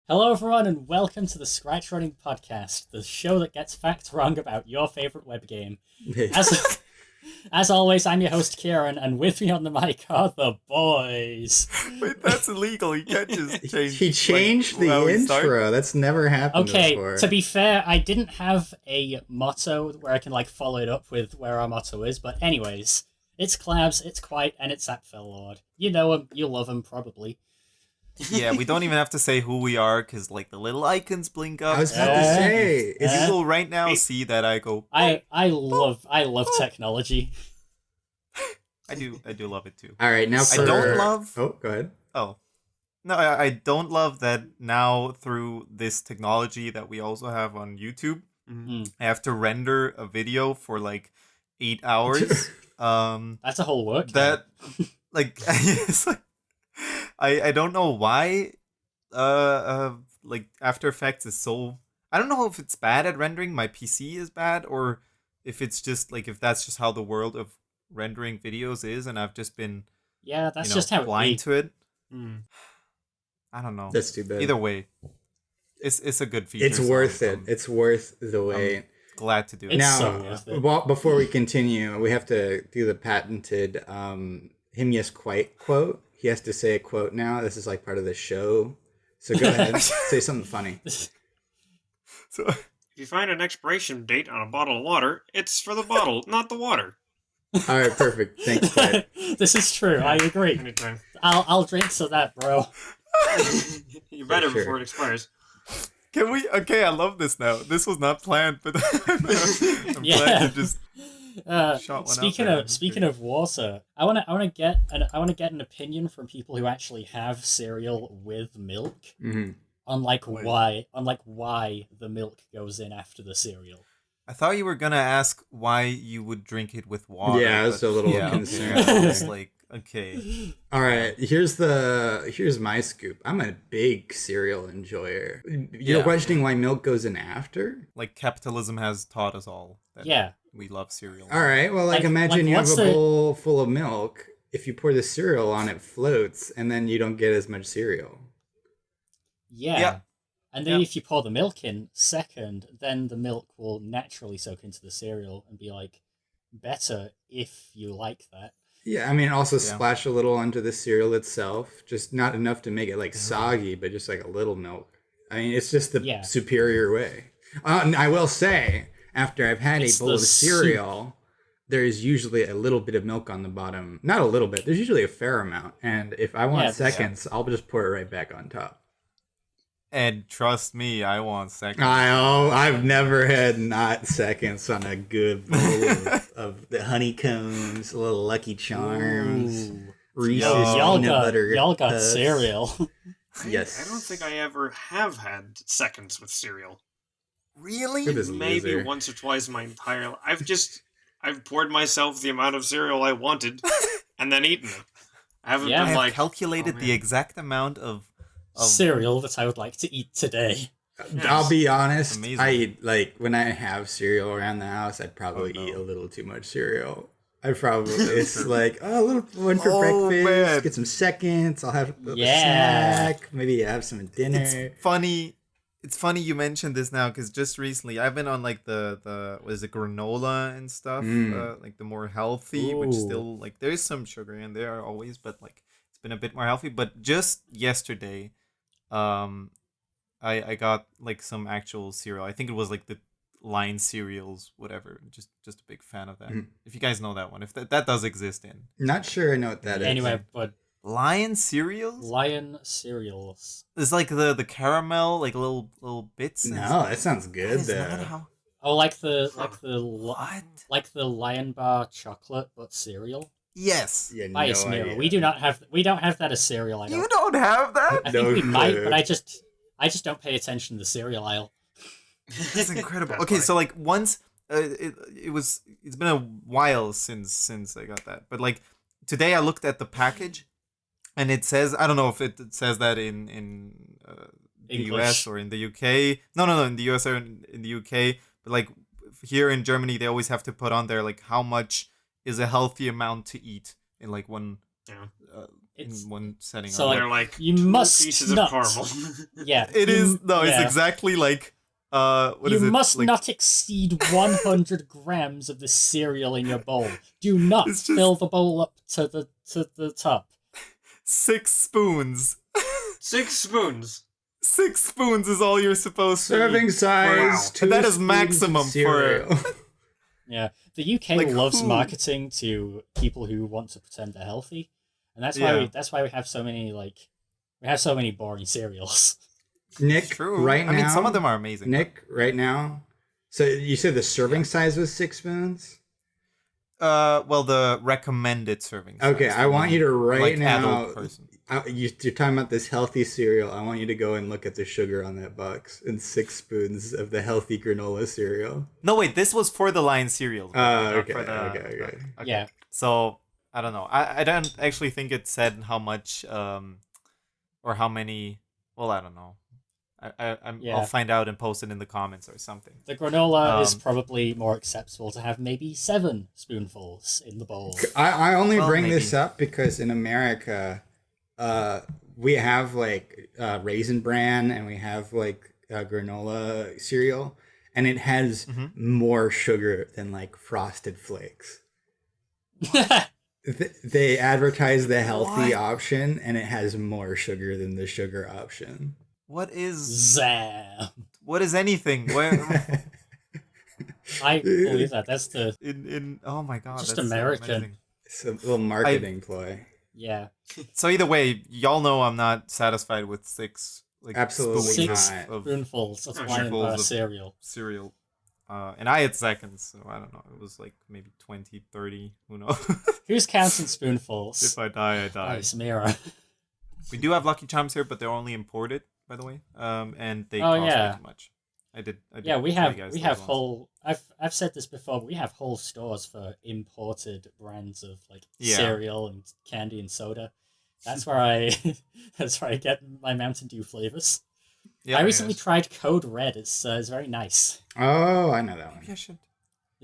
Hello, everyone, and welcome to the ScratchRunning Podcast, the show that gets facts wrong about your favorite web game. As always, I'm your host, Kieran, and with me on the mic are the boys. Wait, that's illegal. You can't just change. He changed the intro. That's never happened before. Okay, to be fair, I didn't have a motto where I can follow it up with where our motto is, but anyways, it's Clabs, it's Quite, and it's Lord. You know him, you love him, probably. Yeah, we don't even have to say who we are because the little icons blink up. I was about to say, you will right now see that I go. I love technology. I do love it too. All right, now I don't love. Oh, go ahead. Oh, no, I don't love that now through this technology that we also have on YouTube. Mm-hmm. I have to render a video for 8 hours. That's a whole work. It's I don't know why After Effects is so, I don't know if it's bad at rendering, my PC is bad, or if it's just if that's just how the world of rendering videos is and I've just been just how blind to it. I don't know. That's too bad. Either way, it's a good feature. It's worth it. It's worth the wait. I'm glad to do it. Now, before we continue, we have to do the patented him yes quite quote. He has to say a quote now. This is part of the show. So go ahead. Say something funny. So, if you find an expiration date on a bottle of water, it's for the bottle, not the water. All right, perfect. Thanks, Quite. This is true. I agree. Anytime. I'll drink to that, bro. You better before it expires. Can we? Okay, I love this now. This was not planned, but I'm glad to just... Speaking of water, I want to get an opinion from people who actually have cereal with milk, on why the milk goes in after the cereal. I thought you were gonna ask why you would drink it with water. Yeah, I was a little concerned. I was okay. All right, here's my scoop. I'm a big cereal enjoyer. You're questioning why milk goes in after? Capitalism has taught us all that we love cereal. All right, well, imagine you have a bowl full of milk. If you pour the cereal on, it floats, and then you don't get as much cereal. Yeah. And then if you pour the milk in second, then the milk will naturally soak into the cereal and be better if you like that. Yeah, I mean, also splash a little onto the cereal itself. Just not enough to make it soggy, but just a little milk. I mean, it's just the superior way. I will say, after I've had a bowl of cereal, there is usually a little bit of milk on the bottom. Not a little bit. There's usually a fair amount. And if I want seconds, I'll just pour it right back on top. And trust me, I want seconds. I've never had not seconds on a good bowl of the honeycombs, little Lucky Charms, Reese's peanut butter. Y'all got cereal. Yes. I don't think I ever have had seconds with cereal. Really? Maybe once or twice in my entire life. I've poured myself the amount of cereal I wanted and then eaten it. I haven't been calculated the exact amount of cereal that I would like to eat today. Yes. I'll be honest. Amazing. I eat when I have cereal around the house, I'd probably eat a little too much cereal. It's a little one for breakfast. Man. Get some seconds. I'll have a snack. Maybe have some dinner. It's funny you mentioned this now because just recently I've been on the what is it, granola and stuff, the more healthy, which still there's some sugar in there always, but it's been a bit more healthy. But just yesterday, I got some actual cereal. I think it was the Lion cereals, whatever. Just a big fan of that. If you guys know that one, if that does exist in. Not sure I know what that is. Anyway, but Lion cereals? Lion cereals. It's the caramel, little bits. No, that sounds good. Oh, the Lion Bar chocolate, but cereal. Yes. Yeah, Buy us cereal. We don't have that as cereal. You don't have that? I think we might, but I just don't pay attention to the cereal aisle. That's incredible. Okay, so once it's been a while since I got that, but today I looked at the package, and it says, I don't know if it says that in the US or in the UK. No, in the US or in the UK, but here in Germany they always have to put on there how much is a healthy amount to eat in one in one setting. So they're like you two must pieces not, of caramel. Yeah, it is. No, it's exactly like. What is it? You must like, not exceed 100 grams of the cereal in your bowl. Do not fill the bowl up to the top. 6 spoons. 6 spoons. 6 spoons is all you're supposed to Serving eat. size. Wow. That is maximum for. Yeah, the UK loves marketing to people who want to pretend they're healthy, and that's why we have so many boring cereals. Nick, True. right now. I mean, some of them are amazing. Nick, right now. So you said the serving size was 6 spoons? Well, the recommended serving size. Okay, I want you to now. Adult person. You're talking about this healthy cereal. I want you to go and look at the sugar on that box and 6 spoons of the healthy granola cereal. No, wait, this was for the line cereal. Okay. Yeah. So I don't know. I don't actually think it said how much or how many. Well, I don't know. I'll find out and post it in the comments or something. The granola is probably more acceptable to have maybe 7 spoonfuls in the bowl. I only bring this up because in America, we have like Raisin Bran and we have like granola cereal, and it has more sugar than like Frosted Flakes. They advertise the healthy option, and it has more sugar than the sugar option. What is Zam? What is anything? Where I believe that. That's the in oh my god, just that's American. It's a little marketing play. Yeah. So either way, y'all know I'm not satisfied with 6 Absolutely spoons not. of Spoonfuls of cereal. Cereal. And I had seconds, so I don't know. It was like maybe 20, 30, who knows? Who's counting spoonfuls? If I die, I die. Nice mirror. We do have Lucky Charms here, but they're only imported, by the way. And they cost way too much. I did we have whole. I've said this before, but we have whole stores for imported brands of like cereal and candy and soda. That's where I get my Mountain Dew flavors. Yeah, I recently tried Code Red. It's very nice. Oh, I know that one. Maybe I should.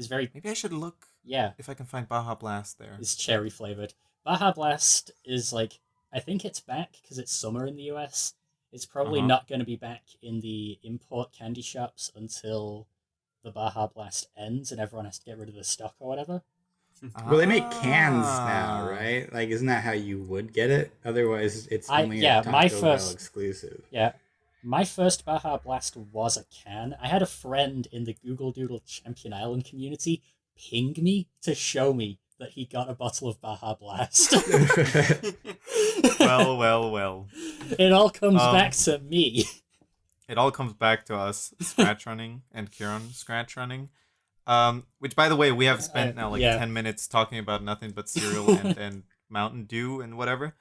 Maybe I should look. Yeah. If I can find Baja Blast there. It's cherry flavored. Baja Blast is like, I think it's back because it's summer in the US. It's probably not going to be back in the import candy shops until the Baja Blast ends and everyone has to get rid of the stock or whatever. Well, they make cans now, right? Like, isn't that how you would get it? Otherwise, it's only a Taco Bell exclusive. Yeah. My first Baja Blast was a can. I had a friend in the Google Doodle Champion Island community ping me to show me that he got a bottle of Baja Blast. Well. It all comes back to me. It all comes back to us, ScratchRunning and Kieran ScratchRunning. Which, by the way, we have spent now 10 minutes talking about nothing but cereal and Mountain Dew and whatever.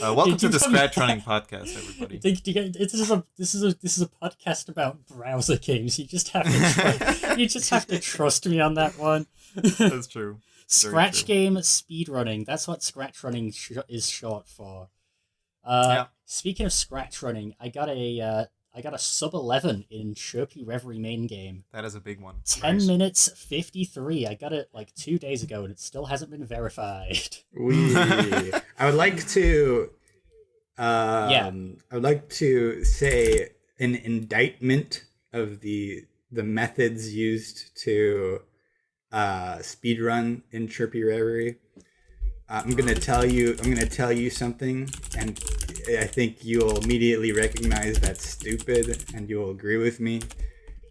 Welcome to the ScratchRunning Podcast, everybody. This is a podcast about browser games. You just have to trust me on that one. That's true. Scratch game speedrunning. That's what ScratchRunning is short for. Speaking of ScratchRunning, I got a sub 11 in Chirpy Reverie main game. That is a big one. 10 minutes 53. I got it like 2 days ago, and it still hasn't been verified. I would like to. I would like to say an indictment of the methods used to speedrun in Chirpy Reverie. I'm gonna tell you something, and I think you'll immediately recognize that's stupid, and you'll agree with me.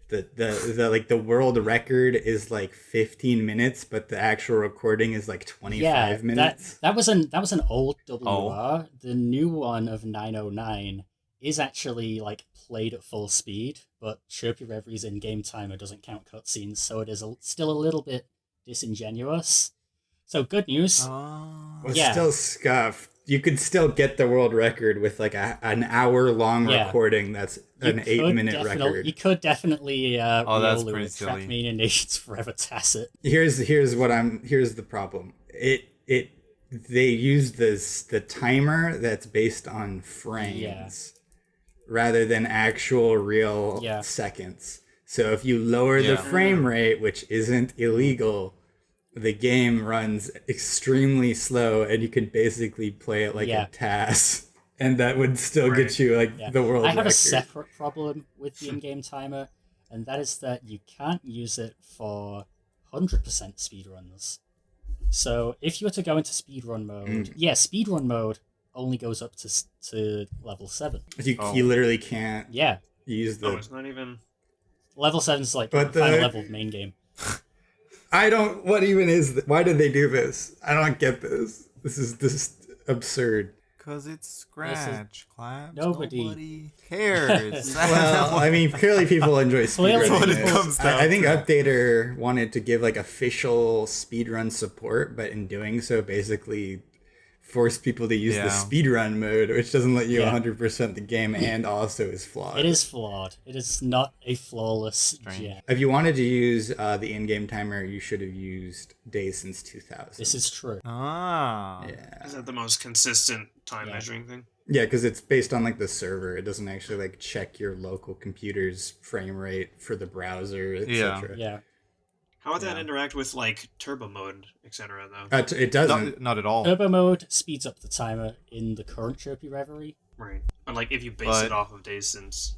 The world record is like 15 minutes, but the actual recording is like 25 minutes. That was an old WR. The new one of 909 is actually like played at full speed, but Chirpy Reverie's in-game timer doesn't count cutscenes, so it is still a little bit disingenuous. So good news. Still scuffed. You could still get the world record with like an hour-long recording. That's an 8-minute record. You could definitely that's pretty silly. Trackmania Nation's Forever Tacit. Here's the problem. They use the timer that's based on frames rather than actual real seconds. So if you lower the frame rate, which isn't illegal, the game runs extremely slow, and you could basically play it like a task, and that would still get you the world record. I have a separate problem with the in-game timer, and that is that you can't use it for 100% speedruns. So if you were to go into speedrun mode, speedrun mode only goes up to level 7. You literally can't use the... Oh, it's not even... Level 7 is like the final level of main game. What even is this? Why did they do this? I don't get this. This is just absurd. Because it's Scratch, Claps. Nobody cares. Well, I mean, clearly people enjoy speedrunning. I think to. Updater wanted to give official speedrun support, but in doing so, basically force people to use the speedrun mode, which doesn't let you 100% the game and also is flawed. It is flawed. It is not a flawless gem. If you wanted to use the in-game timer, you should have used Days Since 2000. This is true. Ah. Yeah. Is that the most consistent time measuring thing? Yeah, because it's based on the server. It doesn't actually check your local computer's frame rate for the browser, etc. Yeah. How would that interact with turbo mode, etc. though? It doesn't. Not at all. Turbo mode speeds up the timer in the current Chirpy Reverie. Right. But if you base it off of Days Since,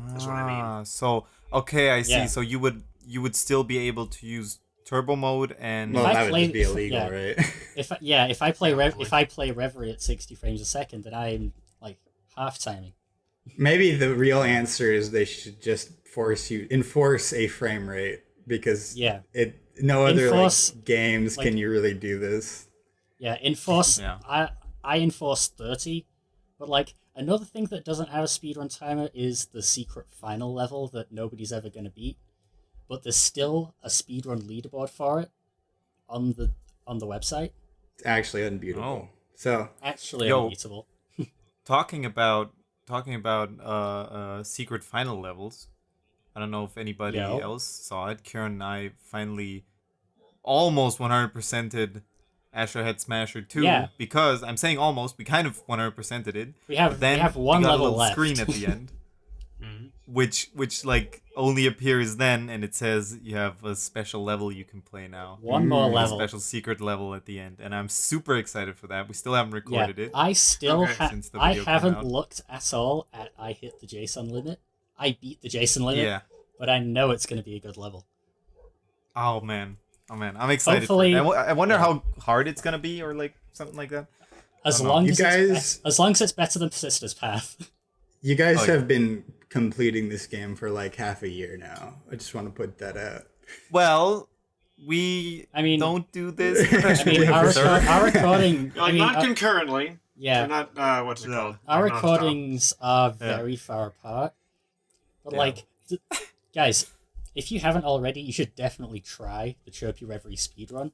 that's what I mean. So I see. Yeah. So you would still be able to use turbo mode and that would just be illegal, right? If I play Reverie at 60 frames a second, then I'm half timing. Maybe the real answer is they should just enforce a frame rate, because no other games can you really do this. Yeah, enforce. I enforce 30, but another thing that doesn't have a speedrun timer is the secret final level that nobody's ever going to beat, but there's still a speedrun leaderboard for it on the website. It's actually unbeatable. So unbeatable. Talking about secret final levels. I don't know if anybody else saw it. Kieran and I finally almost 100%ed Astro Head Smasher 2. Yeah. Because, I'm saying almost, we kind of 100%ed it. We have one level left. Screen at the end. which only appears then, and it says you have a special level you can play now. One more level. A special secret level at the end. And I'm super excited for that. We still haven't recorded it. I haven't looked at all at I hit the JSON limit. I beat the JSON limit, but I know it's going to be a good level. Oh man, I'm excited. Hopefully, I wonder how hard it's going to be, or something like that. As long as it's better than Sister's Path. You guys have been completing this game for half a year now. I just want to put that out. Well, don't do this. Our recording, not concurrently. Yeah, they're not. What's it called? Our recordings are very far apart. But guys, if you haven't already, you should definitely try the Chirpy Reverie speedrun.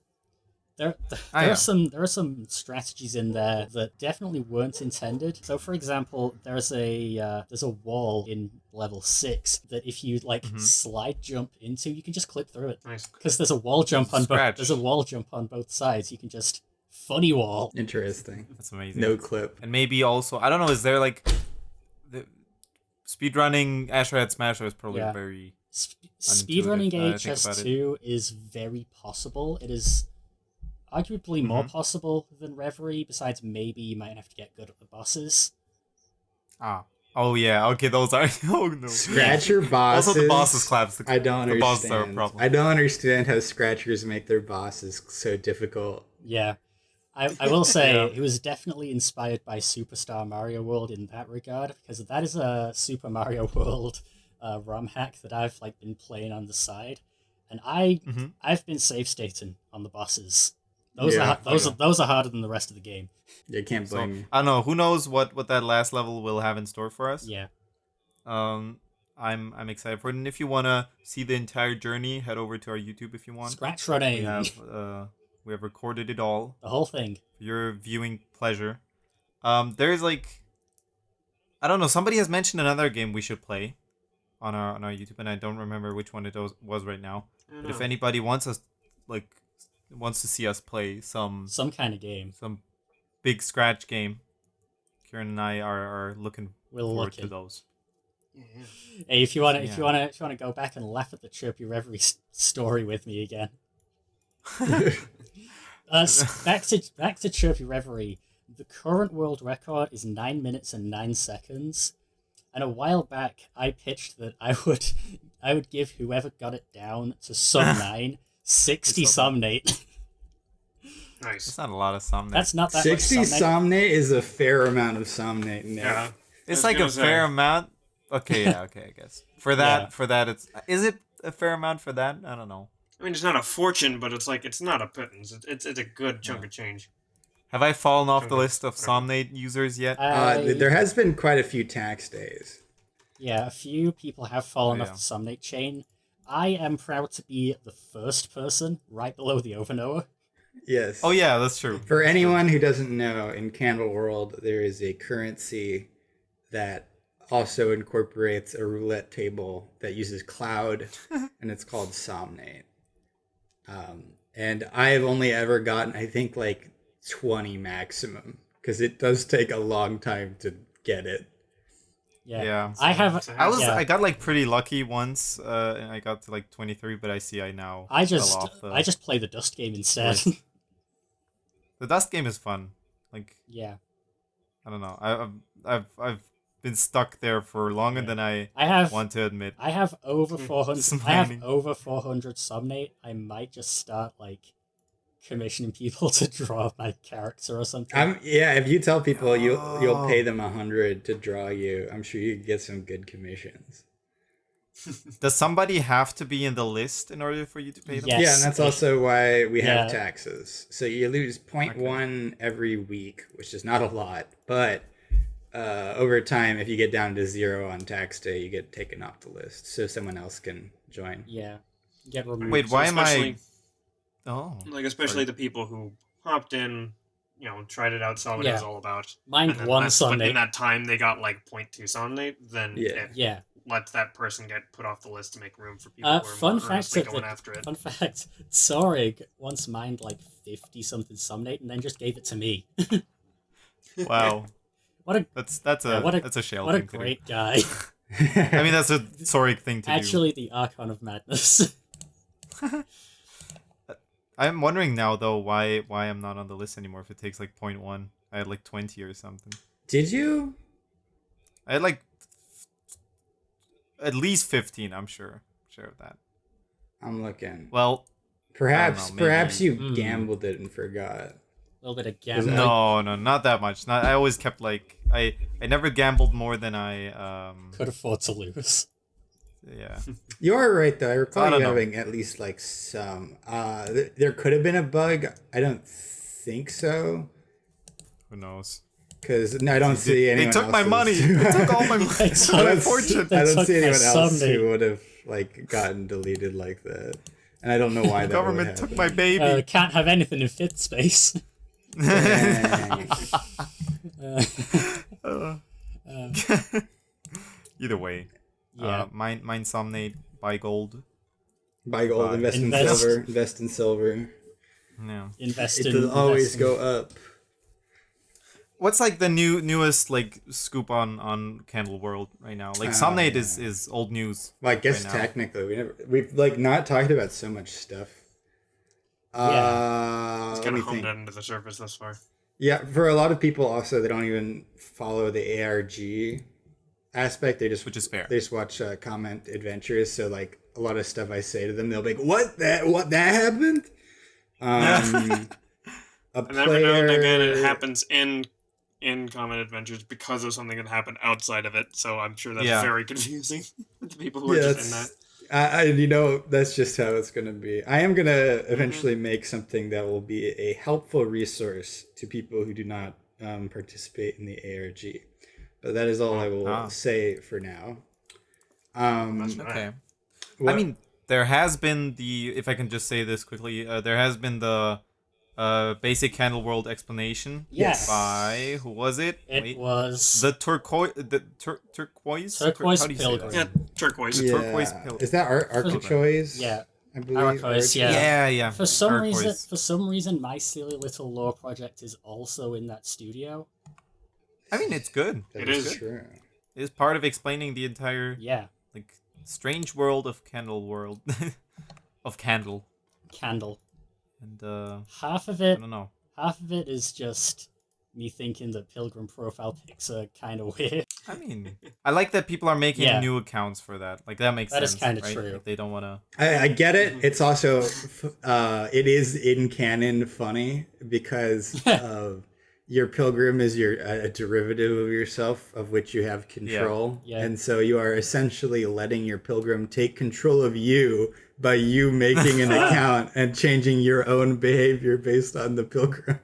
There are some strategies in there that definitely weren't intended. So, for example, there's a wall in level 6 that if you slide jump into, you can just clip through it. Nice. Because there's a wall jump on both. There's a wall jump on both sides. You can just funny wall. Interesting. That's amazing. No clip. And maybe also, I don't know, is there the speedrunning Astro Head Smasher is probably very speedrunning HS2 is very possible. It is arguably more possible than Reverie, besides maybe you might have to get good at the bosses. Oh yeah, okay, those are Scratcher bosses. Also the bosses claps. I don't understand. Bosses are a problem. I don't understand how Scratchers make their bosses so difficult. Yeah. I will say it was definitely inspired by Superstar Mario World in that regard, because that is a Super Mario World ROM hack that I've been playing on the side, and I've been save stating on the bosses. Those are harder than the rest of the game. You can't blame me. I don't know. Who knows what that last level will have in store for us? Yeah. I'm excited for it. And if you wanna see the entire journey, head over to our YouTube if you want. ScratchRunning. We have recorded it all. The whole thing. For your viewing pleasure. There's I don't know. Somebody has mentioned another game we should play on our YouTube, and I don't remember which one it was right now. But if anybody wants us wants to see us play some kind of game, some big Scratch game, Kieran and I are looking forward to those. Yeah. Hey, if you want to go back and laugh at the Chirpy Reverie story with me again. Back to Chirpy Reverie. The current world record is 9 minutes and 9 seconds. And a while back, I pitched that I would give whoever got it down to sum 9 60 somnate. Nice. That's not a lot of somnate. That's not that 60 much somnate is a fair amount of somnate. Nick. Yeah. It's like a fair amount. Okay, yeah, okay, I guess. For that, is it a fair amount for that? I don't know. I mean, it's not a fortune, but it's not a pittance. It's a good chunk of change. Have I fallen off the list of somnate users yet? There has been quite a few tax days. Yeah, a few people have fallen off the somnate chain. I am proud to be the first person right below the overknower. Yes. Oh yeah, that's true. For anyone who doesn't know, in Candleworld, there is a currency that also incorporates a roulette table that uses cloud, and it's called somnate. And I have only ever gotten, I think, like 20 maximum, because it does take a long time to get it. Yeah. I got like pretty lucky once, and I got to like 23, but I just play the dust game instead. The dust game is fun. Like, yeah. I don't know. I've been stuck there for longer than I want to admit. I have over 400. I have over 400 somnate. I might just start like commissioning people to draw my character or something. If you tell people you'll pay them 100 to draw you, I'm sure you get some good commissions. Does somebody have to be in the list in order for you to pay them? Yes. Yeah, and that's also why we have taxes. So you lose 0.1 every week, which is not a lot, but over time, if you get down to 0 on tax day, you get taken off the list, so someone else can join. Yeah, get removed. Wait, why am I? Oh, like especially the people who hopped in, tried it out, saw what it was all about. Mine one somnate. But in that time, they got like 0.2 somnate. Then yeah. Let that person get put off the list to make room for people who are more earnestly going after it. Fun fact, Sorig once mined like 50 something somnate and then just gave it to me. Wow. That's a shell. What a great guy. I mean, that's a Sorig thing to do. Actually, the Archon of Madness. I'm wondering now though why I'm not on the list anymore. If it takes like 0.1, I had like 20 or something. Did you? I had like at least 15. I'm sure of that. I'm looking. Well, perhaps you gambled it and forgot. A little bit of gambling. No, not that much. I always kept like I never gambled more than I could afford to lose. Yeah. You're right though. I recall you having at least like some. There could have been a bug. I don't think so. Who knows? Because I don't see anyone. They took my money. They took all my money. Unfortunate. I don't see anyone else who would have like gotten deleted like that. And I don't know why the government took my baby. Can't have anything in fit space. Either way, mine somnate, buy gold. Invest in silver. Invest in silver. Yeah. It'll always go up. What's like the newest like scoop on Candleworld right now? Like somnate is old news. Well, I guess technically we've like not talked about so much stuff. It's kind of honed under the surface thus far. Yeah, for a lot of people also, they don't even follow the ARG aspect. Which is fair. They just watch comment adventures. So like a lot of stuff I say to them, they'll be like, "What that happened?" And every now and again, it happens in Common Adventures because of something that happened outside of it. So I'm sure that's very confusing to people who are just in that. That's just how it's going to be. I am going to eventually make something that will be a helpful resource to people who do not participate in the ARG. But that is all I will say for now. Okay. I mean, there has been if I can just say this quickly, there has been the basic Candleworld explanation. Yes. By who was it? Was the turquoise. Turquoise Pilgrim. Yeah, turquoise. Yeah. Turquoise Pilgrim. Is that Archichoise? Yeah. I believe. Archichoise, yeah. For some reason, my silly little lore project is also in that studio. I mean, it's good. It is true. It is part of explaining the entire strange world of Candleworld, of Candle. Candle. And half of it, I don't know. Half of it is just me thinking that Pilgrim profile pics are kind of weird. I mean, I like that people are making new accounts for that. Like, that makes sense. That is kind of right? true. Like, they don't want to... I get it. It's also, it is in canon funny because your Pilgrim is a derivative of yourself of which you have control. Yeah. And so you are essentially letting your Pilgrim take control of you by you making an account and changing your own behavior based on the Pilgrim.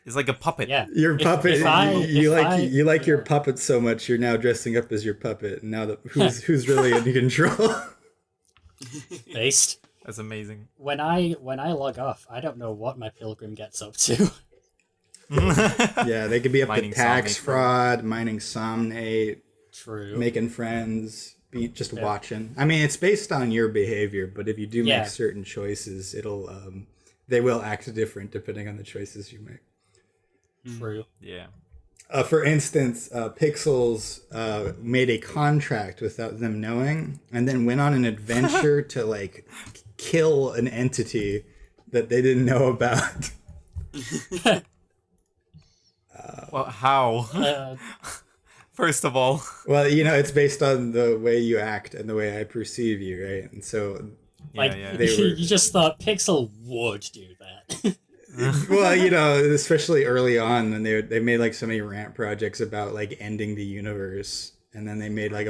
It's like a puppet. Yeah. Your puppet, you like your puppet so much, you're now dressing up as your puppet. And now who's really in control? Based. That's amazing. When I log off, I don't know what my Pilgrim gets up to. Yeah, they could be up Mining to tax Somnate, fraud, mining Somnate, True. making friends, just watching. I mean, it's based on your behavior, but if you do make certain choices, it'll they will act different depending on the choices you make. True. Yeah. For instance, Pixels made a contract without them knowing, and then went on an adventure to like kill an entity that they didn't know about. Well, how? First of all. Well, it's based on the way you act and the way I perceive you, right? And so, you just thought Pixel would do that. Well, especially early on when they made like so many rant projects about like ending the universe, and then they made like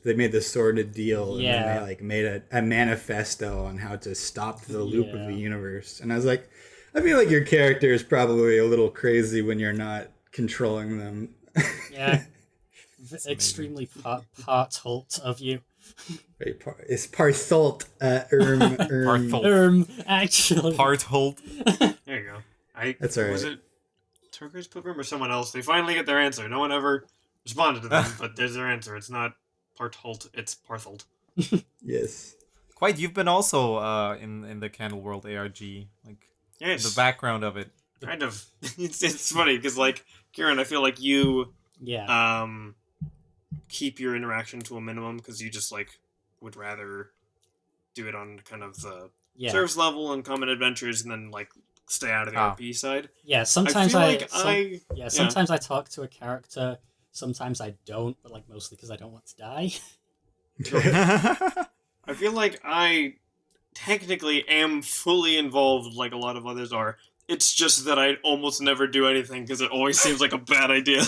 they made the sordid deal, and then they like made a manifesto on how to stop the loop of the universe. And I was like, I feel like your character is probably a little crazy when you're not controlling them. Yeah. Extremely part-halt of you. It's Partholt. Actually. Partholt. There you go. That's all right. Was it Turkish Pilgrim or someone else? They finally get their answer. No one ever responded to them, but there's their answer. It's not Partholt, it's Partholt. Yes. Quite, you've been also in the Candleworld ARG, like the background of it. Kind of. It's funny because, like, Kieran, I feel like you keep your interaction to a minimum because you just like would rather do it on kind of the service level and common adventures, and then like stay out of the RP side. Yeah, sometimes sometimes I talk to a character, sometimes I don't, but like mostly because I don't want to die. I feel like I technically am fully involved like a lot of others are. It's just that I almost never do anything because it always seems like a bad idea.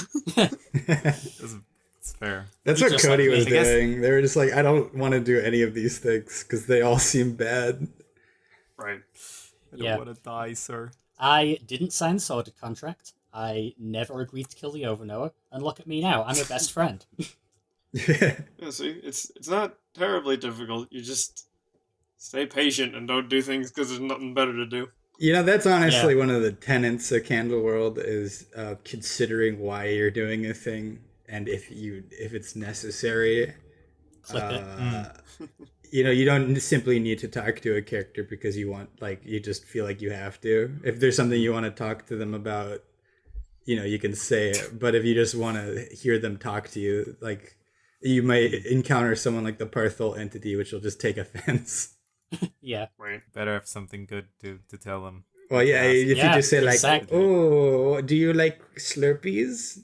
It's fair. That's what Cody was doing. They were just like, I don't want to do any of these things because they all seem bad. Right. I don't want to die, sir. I didn't sign the sordid contract. I never agreed to kill the Overknower. And look at me now. I'm your best friend. Yeah, see, it's not terribly difficult. You just stay patient and don't do things because there's nothing better to do. That's honestly one of the tenets of Candleworld is considering why you're doing a thing, and if it's necessary. Click it. You don't simply need to talk to a character because you just feel like you have to. If there's something you want to talk to them about, you can say it. But if you just want to hear them talk to you, like, you might encounter someone like the Parthol entity, which will just take offense. Yeah. Right. Better have something good to tell them. Well, if you just say like, oh, do you like Slurpees?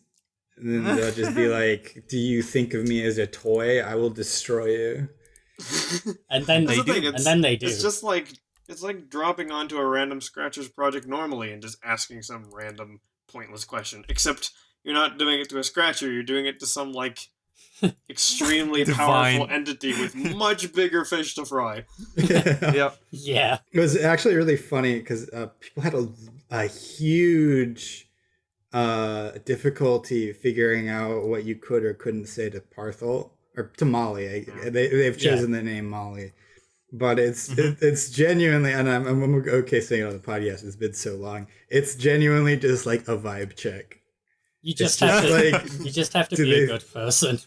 And then they'll just be like, do you think of me as a toy? I will destroy you. And then they do. And then they do. It's just like, it's like dropping onto a random Scratchers project normally and just asking some random pointless question. Except you're not doing it to a Scratcher, you're doing it to some like extremely powerful entity with much bigger fish to fry. Yep. Yeah. It was actually really funny because people had a huge difficulty figuring out what you could or couldn't say to Parthol or to Molly. They've chosen the name Molly, but it's genuinely, and I'm okay saying it on the podcast. It's been so long. It's genuinely just like a vibe check. You just have to be a good person.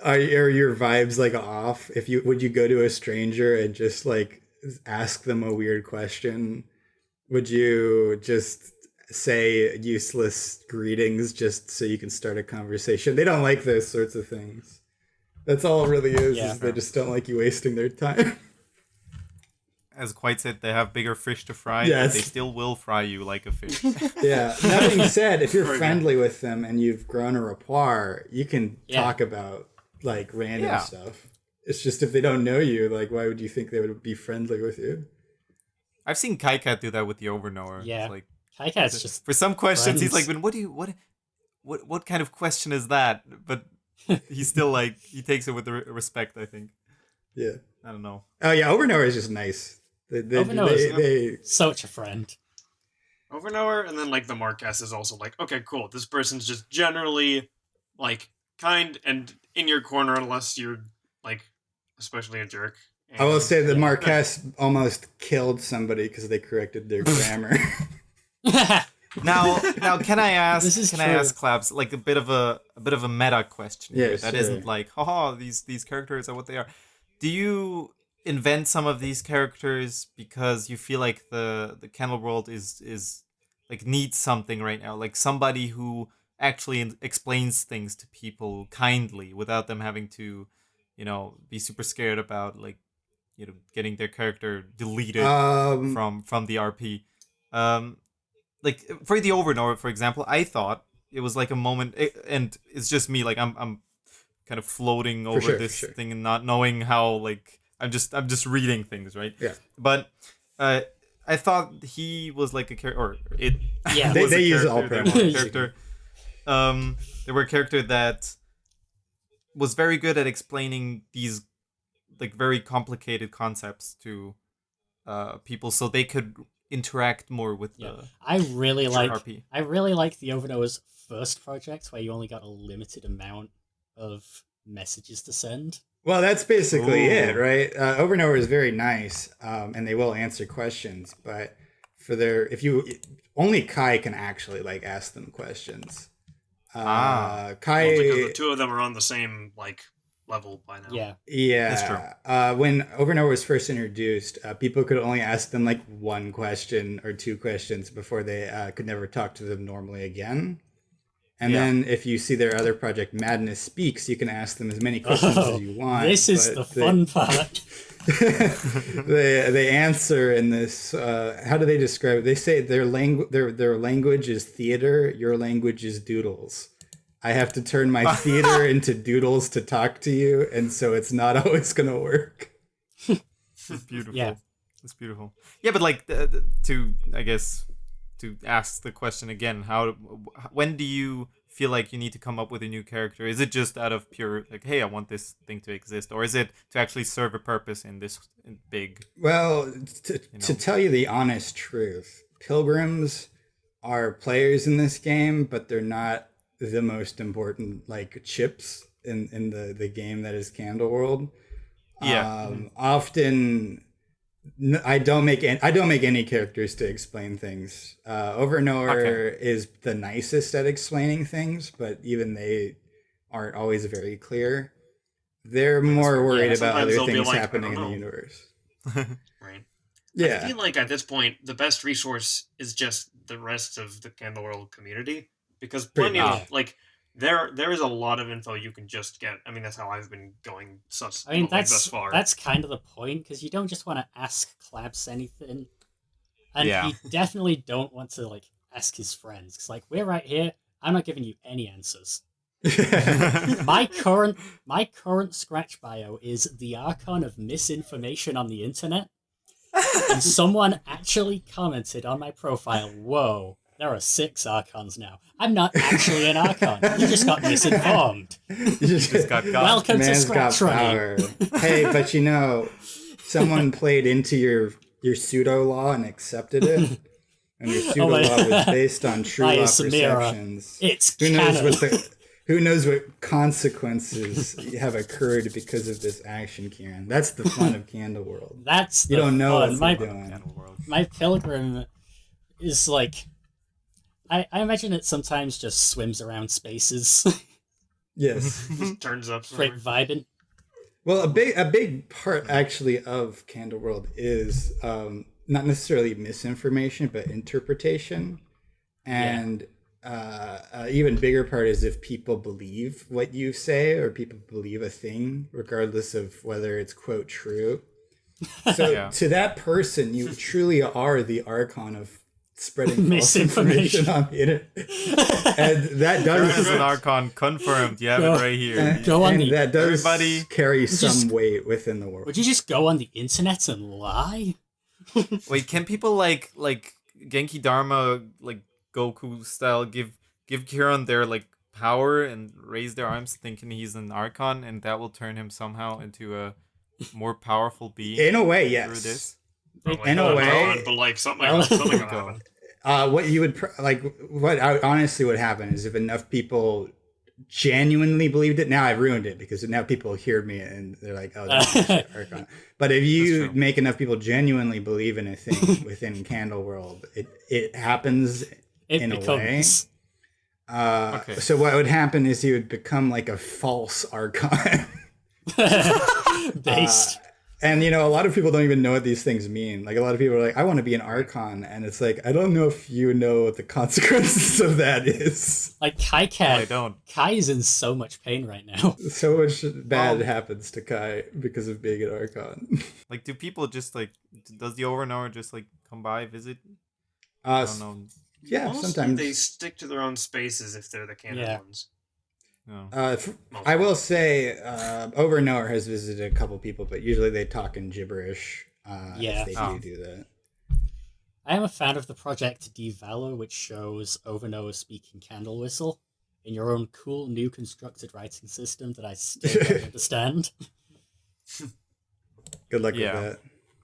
Are your vibes like off? Would you go to a stranger and just like ask them a weird question? Would you just say useless greetings just so you can start a conversation? They don't like those sorts of things. That's all it really is they just don't like you wasting their time. as Quite said, they have bigger fish to fry. Yes. But they still will fry you like a fish. Yeah. That being said, if you're friendly with them and you've grown a rapport, you can talk about like random stuff. It's just if they don't know you, like, why would you think they would be friendly with you? I've seen Kaikat do that with the Overknower. Yeah. Like, Kaikat's just for some questions, friends. he's like, what kind of question is that? But he's still like, he takes it with respect, I think. Yeah. I don't know. Oh, yeah. Overknower is just nice. They such a friend. Overknower, and then like the Marquess is also like, okay, cool. This person's just generally like kind and in your corner unless you're like especially a jerk. And, I will say the Marquess almost killed somebody because they corrected their grammar. Now, can I ask? I ask Clabs like a bit of a meta question? Yeah, here that isn't like, haha, these characters are what they are. Do you invent some of these characters because you feel like the Candleworld is like needs something right now, like somebody who actually explains things to people kindly without them having to, be super scared about like, getting their character deleted from the RP. Like for the Overknower, for example, I thought it was like a moment, and it's just me, like I'm kind of floating over this thing and not knowing how, like I'm just reading things, right? Yeah. But I thought he was like a character, or it. Yeah, they use all character. They were a character that was very good at explaining these like very complicated concepts to people, so they could interact more with the. I really like RP. I really like the Overknower's first project where you only got a limited amount of messages to send. Well, that's basically it, right? Overknower is very nice, and they will answer questions, but only Kai can actually like ask them questions. Kai, because the two of them are on the same like level by now. Yeah, that's true. When Overknower was first introduced, people could only ask them like one question or two questions before they could never talk to them normally again. And then if you see their other project, Madness Speaks, you can ask them as many questions as you want. This is the fun part. they answer in this. How do they describe it? They say their language is theater. Your language is doodles. I have to turn my theater into doodles to talk to you, and so it's not always going to work. It's beautiful. Yeah, it's beautiful. Yeah, but like to ask the question again, when do you feel like you need to come up with a new character? Is it just out of pure like, hey, I want this thing to exist, or is it to actually serve a purpose in this big? Well, to tell you the honest truth, pilgrims are players in this game, but they're not the most important like chips in the game that is Candleworld. Often I don't make any characters to explain things. Overknower is the nicest at explaining things, but even they aren't always very clear. They're more worried about other things happening in the universe. Right. Yeah. I feel like at this point, the best resource is just the rest of the Candleworld community, because plenty of like there is a lot of info you can just get. I mean, that's how I've been going thus far. That's kind of the point, because you don't just want to ask Clabs anything, and you definitely don't want to like ask his friends, because like we're right here. I'm not giving you any answers. my current Scratch bio is the Archon of misinformation on the internet, and someone actually commented on my profile, "Whoa, there are 6 Archons now. I'm not actually an Archon. You just got misinformed." Welcome to ScratchRunning. Hey, but someone played into your pseudo law and accepted it, and your pseudo law was based on true law perceptions. It's Canon. Who knows what consequences have occurred because of this action, Kieran? That's the fun of Candleworld. You don't know what they're doing. My pilgrim is like, I imagine it sometimes just swims around spaces. Yes. Just turns up. Great vibing. Well, a big part actually of Candleworld is not necessarily misinformation, but interpretation, and even bigger part is if people believe what you say or people believe a thing, regardless of whether it's quote true. So to that person, you truly are the Archon of spreading false information on the internet. And that does an Archon confirmed. You have it right here. That does carry some weight within the world. Would you just go on the internet and lie? Wait, can people like Genki Dharma, like Goku style, give Kieran their like power and raise their arms thinking he's an Archon, and that will turn him somehow into a more powerful being? In a way, yes. In a way, but like something will happen. What you would what honestly would happen is if enough people genuinely believed it. Now I've ruined it because now people hear me and they're like, "Oh, that's Archon." But if you make enough people genuinely believe in a thing within Candleworld, it happens in a way. So what would happen is he would become like a false Archon. Based. And, a lot of people don't even know what these things mean. Like, a lot of people are like, I want to be an Archon. And it's like, I don't know if you know what the consequences of that is. Like, Kai is in so much pain right now. So much bad happens to Kai because of being an Archon. Like, do people just, like, does the Overknower just, like, come by, visit? I don't know. Yeah, mostly sometimes. They stick to their own spaces if they're the Canon ones. No. I will say, Overknower has visited a couple people, but usually they talk in gibberish. If they do that. I am a fan of the project Devalor, which shows Overknower speaking Candle Whistle in your own cool new constructed writing system that I still don't understand. Good luck with that.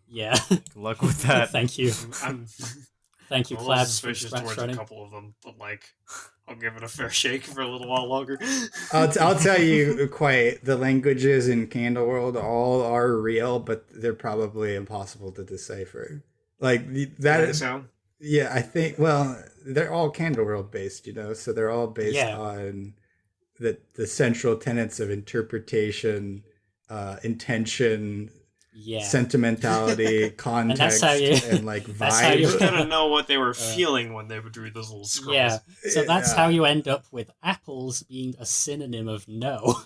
Yeah. Good luck with that. Thank you. Thank you, Clabs, for ScratchRunning. A couple of them, but like, I'll give it a fair shake for a little while longer. I'll tell you, the languages in Candleworld all are real, but they're probably impossible to decipher. Like that. Yeah, I think. Well, they're all Candleworld based, so they're all based on the central tenets of interpretation, intention. Sentimentality, context, and like vibe. You gotta know what they were feeling when they would read those little scrolls. Yeah, so that's how you end up with apples being a synonym of no.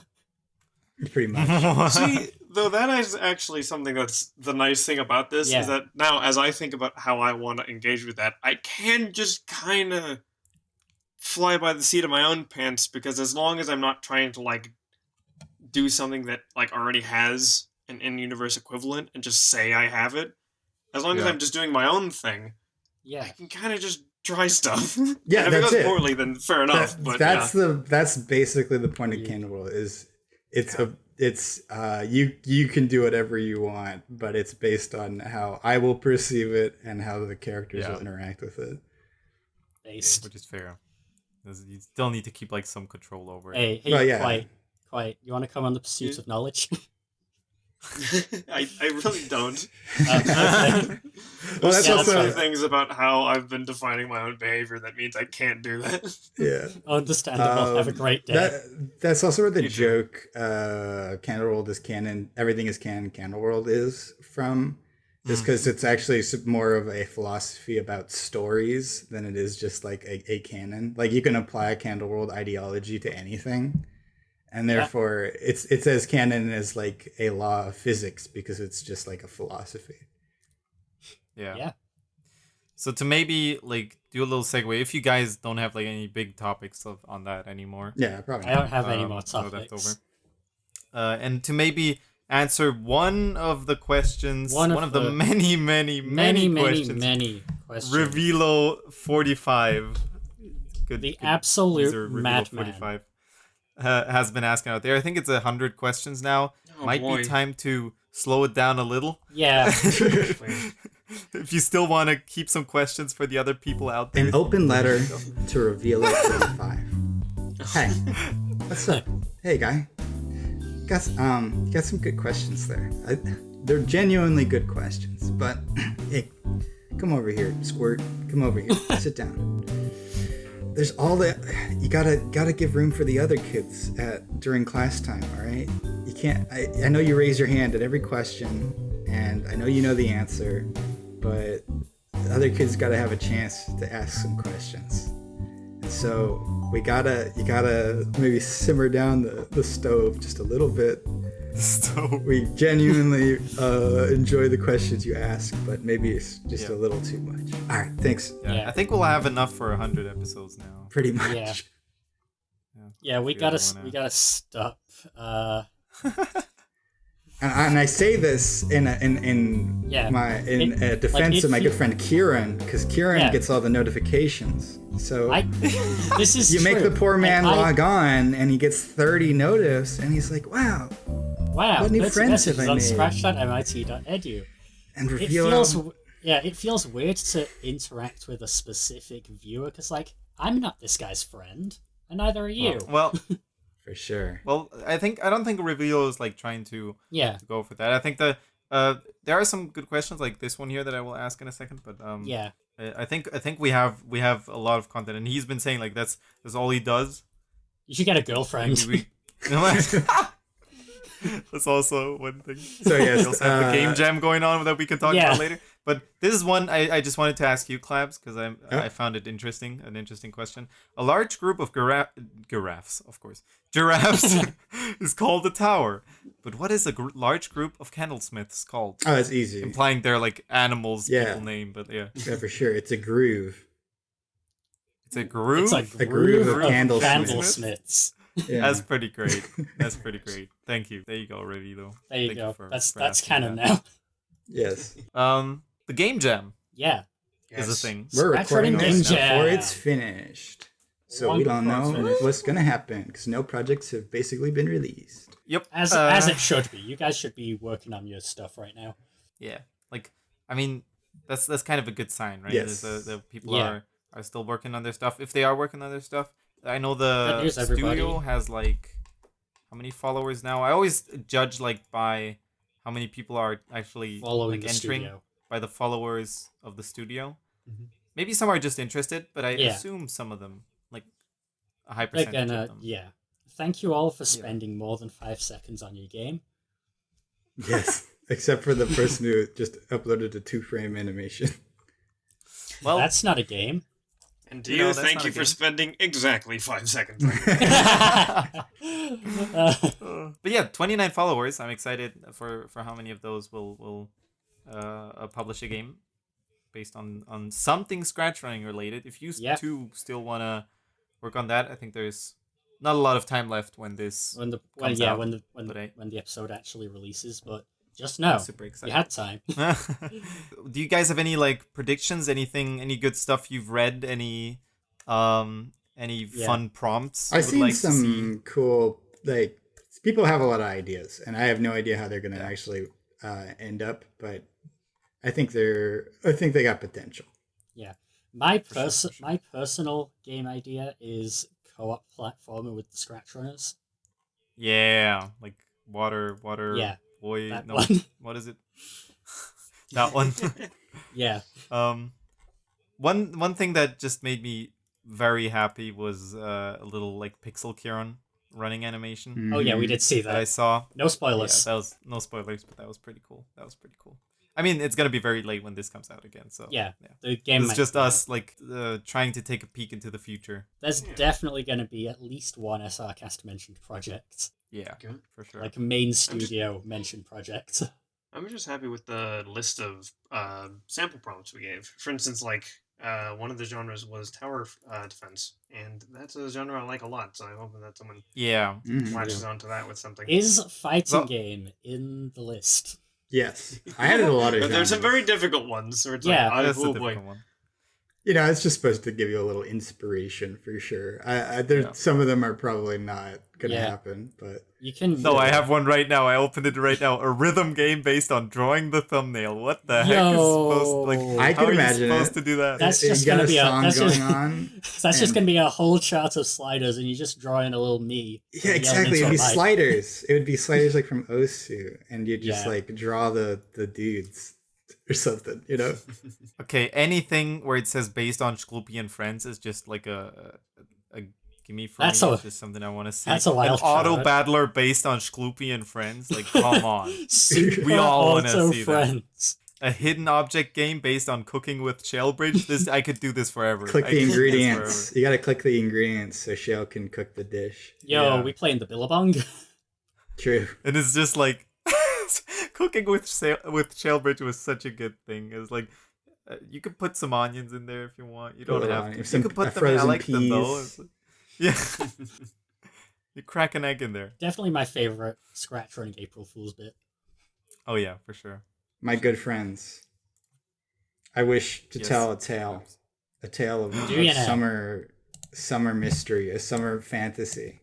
Pretty much. See, though that is actually something that's the nice thing about this is that now, as I think about how I want to engage with that, I can just kind of fly by the seat of my own pants because as long as I'm not trying to like do something that like already has an in-universe equivalent and just say I have it. As long as I'm just doing my own thing, I can kind of just try stuff. Yeah, if it goes poorly, then fair enough. That's basically the point of Candleworld is you can do whatever you want, but it's based on how I will perceive it and how the characters will interact with it. Which is fair. You still need to keep like some control over it. Hey, quite. You want to come on the pursuit of knowledge? I really don't. Well, that's also things about how I've been defining my own behavior that means I can't do that. Yeah. Understandable. Have a great day. That's also where the joke Candleworld is canon, everything is canon, Candleworld is from. Just because it's actually more of a philosophy about stories than it is just like a canon. Like you can apply a Candleworld ideology to anything. And therefore, it's as canon as like a law of physics because it's just like a philosophy. Yeah. So to maybe like do a little segue, if you guys don't have like any big topics on that anymore. Yeah, probably. I don't have any more topics. And to maybe answer one of the questions, one of the many questions. Revelo 45. The absolute madman. 45. Has been asking out there. I think it's 100 questions now. Might be time to slow it down a little. Yeah. If you still want to keep some questions for the other people out there. An open letter to Revelo 45. Hey, what's up? Hey, guy. Got some good questions there. They're genuinely good questions. But hey, come over here, Squirt. Come over here. Sit down. There's all that you gotta give room for the other kids during class time. All right, you can't. I know you raise your hand at every question, and I know you know the answer, but the other kids gotta have a chance to ask some questions. And so you gotta maybe simmer down the stove just a little bit, stove. We genuinely enjoy the questions you ask, but maybe it's just a little too much. All right, thanks. Yeah, I think we'll have enough for 100 episodes now. Pretty much. Yeah, we gotta stop. And I say this in defense of my good friend Kieran, because Kieran gets all the notifications. So this is you make the poor man log on, and he gets 30 notice, and he's like, "Wow, what new friends have I on made?" scratch.mit.edu. And reveal. It feels weird to interact with a specific viewer because, like, I'm not this guy's friend, and neither are you. Well. For sure. Well, I don't think Reveal is like trying to go for that. I think there are some good questions like this one here that I will ask in a second. But I think we have a lot of content, and he's been saying like that's all he does. You should get a girlfriend. That's also one thing. So yes, we also have the game jam going on that we can talk about later. But this is one I just wanted to ask you, Clabs, because I found it interesting, an interesting question. A large group of giraffes is called a tower. But what is a large group of candlesmiths called? Oh, that's easy. Implying they're like animals people name, but yeah, for sure. It's a groove. It's a groove? It's a groove of candlesmiths. Yeah. That's pretty great. That's pretty great. Thank you. There you go, Reveal. There you go. That's canon now. Yes. The game jam. Yeah. Is a thing. We're recording this game jam before it's finished. So we don't know what's going to happen because no projects have basically been released. Yep. As it should be. You guys should be working on your stuff right now. Yeah. Like, I mean, that's kind of a good sign, right? Yes. The people are still working on their stuff. If they are working on their stuff, I know the studio has like how many followers now? I always judge like by how many people are actually following like, entering studio. By the followers of the studio. Mm-hmm. Maybe some are just interested, but I assume some of them, like a high percentage of them. Yeah. Thank you all for spending more than 5 seconds on your game. Yes, except for the person who just uploaded a 2-frame animation. Well, that's not a game. And to you, thank you for spending exactly 5 seconds. But yeah, 29 followers. I'm excited for how many of those will publish a game based on something Scratch Running related. If you two still want to work on that, I think there's not a lot of time left when the episode actually releases, but just know super excited. You had time. Do you guys have any like predictions? Any good stuff you've read? Any fun prompts? I've seen some cool like people have a lot of ideas, and I have no idea how they're going to actually end up, but I think they got potential. Yeah, my personal game idea is co-op platformer with the Scratch Runners. Yeah, like water. Yeah, boy. that No, one. What is it? That one. Yeah. One thing that just made me very happy was a little like pixel Kieran running animation. Mm-hmm. Oh yeah, we did see that. I saw. No spoilers. Yeah, that was no spoilers, but that was pretty cool. I mean, it's gonna be very late when this comes out again, so yeah. The game. It's just us like trying to take a peek into the future. There's definitely gonna be at least one SRCast mentioned project. Yeah, for sure. Like a main studio mentioned project. I'm just happy with the list of sample prompts we gave. For instance, like one of the genres was tower defense, and that's a genre I like a lot. So I'm hoping that someone latches onto that with something. Is fighting game in the list? Yes, I added a lot of. There's some very difficult ones. Where it's that's like, a difficult one. You know, it's just supposed to give you a little inspiration for sure. Some of them are probably not gonna happen, but you can. No, I have one right now. I opened it right now. A rhythm game based on drawing the thumbnail. What the heck is supposed? Like, I can imagine supposed to do that? That's just gonna be that's just gonna be a whole chart of sliders, and you just draw in a little me. Yeah, exactly. It'd be sliders. It would be sliders like from Osu, and you just like draw the dudes. Or something, you know. Okay, anything where it says based on Shloopy and Friends is just like a gimme for me. It's just something I want to see. That's a wild auto battler based on Shloopy and Friends. Like, come on, we all want to see that. A hidden object game based on cooking with Shellbridge. This I could do this forever. Click the ingredients. You gotta click the ingredients so Shell can cook the dish. We playing the Billabong. True. And it's just like cooking with Shellbridge was such a good thing. It was like you could put some onions in there if you want. You don't have to. You could put them in. I like them though. Yeah. You crack an egg in there. Definitely my favorite Scratch Running April Fool's bit. Oh yeah, for sure. My good friends, I wish to tell a tale of summer mystery, a summer fantasy.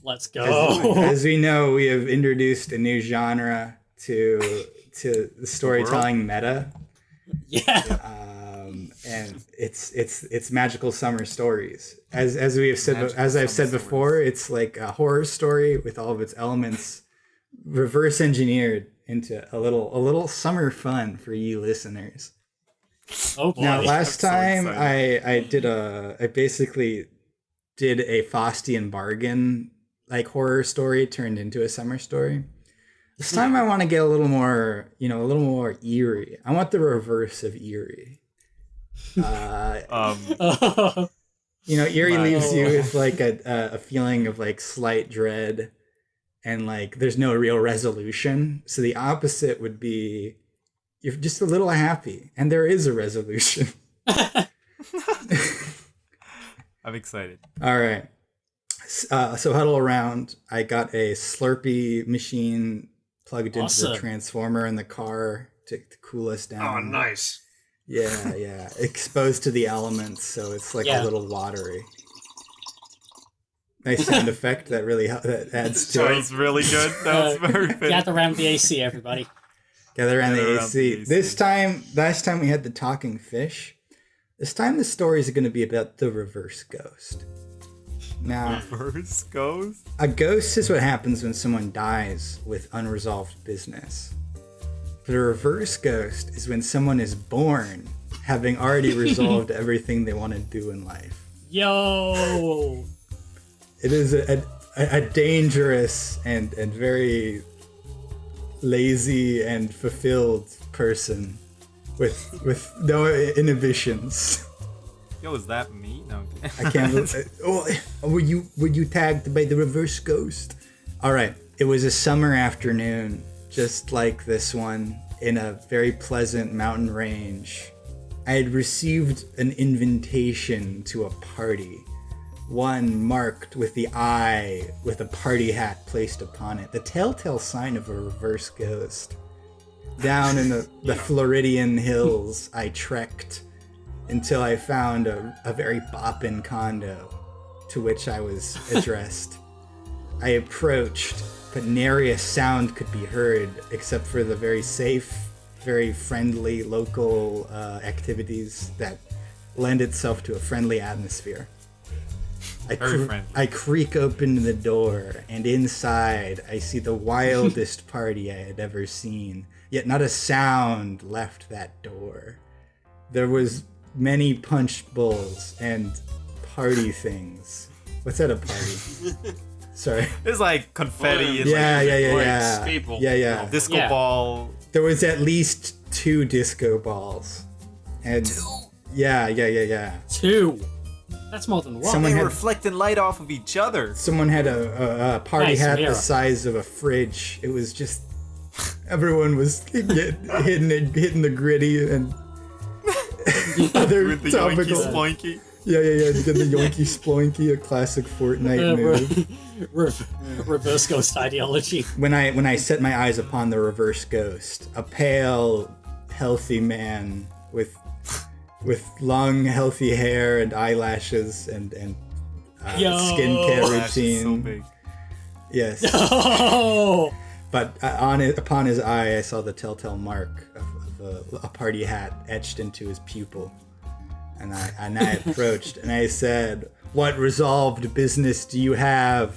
Let's go. As we know, we have introduced a new genre to the storytelling meta. Yeah. And it's magical summer stories. As I've said before, it's like a horror story with all of its elements reverse engineered into a little summer fun for you listeners. Oh boy. Now, last time I basically did a Faustian bargain like horror story turned into a summer story. This time I want to get a little more eerie. I want the reverse of eerie. Eerie leaves you with like a feeling of like slight dread, and like there's no real resolution. So the opposite would be you're just a little happy, and there is a resolution. I'm excited. All right. So huddle around. I got a Slurpee machine plugged into the transformer in the car to cool us down. Oh, nice. Yeah. Exposed to the elements, so it's like a little watery. Nice sound effect that adds to it. That was really good. That was very good. Gather around the AC, everybody. Gather around the AC. Last time we had the talking fish. This time the stories are going to be about the reverse ghost. Now, reverse ghost? A ghost is what happens when someone dies with unresolved business. But a reverse ghost is when someone is born having already resolved everything they want to do in life. Yo! It is a dangerous and very lazy and fulfilled person with no inhibitions. Yo, is that me? No. I can't believe were you tagged by the reverse ghost? Alright. It was a summer afternoon, just like this one, in a very pleasant mountain range. I had received an invitation to a party. One marked with the eye with a party hat placed upon it. The telltale sign of a reverse ghost. Down in the Floridian hills, I trekked until I found a very boppin' condo to which I was addressed. I approached, but nary a sound could be heard except for the very safe, very friendly local activities that lend itself to a friendly atmosphere. I creak open the door, and inside I see the wildest party I had ever seen, yet not a sound left that door. There was many punch bowls and party things. What's at a party? Sorry. It's like confetti. And yeah. People. Yeah. Disco ball. There was at least 2 disco balls. And 2? Yeah. 2? That's more than one. Someone had reflecting light off of each other. Someone had a party hat the size of a fridge. It was just everyone was hitting the gritty and other with the topical. Yoinky Sploinky. Yeah. The Yoinky Sploinky, a classic Fortnite move. Reverse ghost ideology. When I set my eyes upon the reverse ghost, a pale, healthy man with long, healthy hair and eyelashes and skincare routine. So big. Yes. Oh! But upon his eye, I saw the telltale mark of a party hat etched into his pupil. And I approached and I said, "What resolved business do you have?"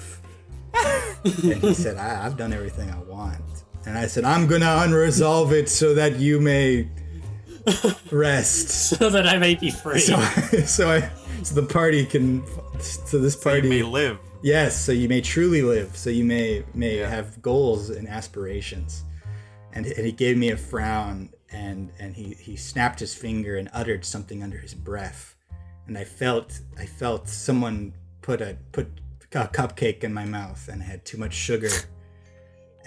And he said, "I've done everything I want." And I said, "I'm gonna unresolve it so that you may rest, so that I may be free." So the party can. So this party so you may live. Yes, so you may truly live. So you may have goals and aspirations. And he gave me a frown, and he snapped his finger and uttered something under his breath, and I felt someone put a cupcake in my mouth, and I had too much sugar,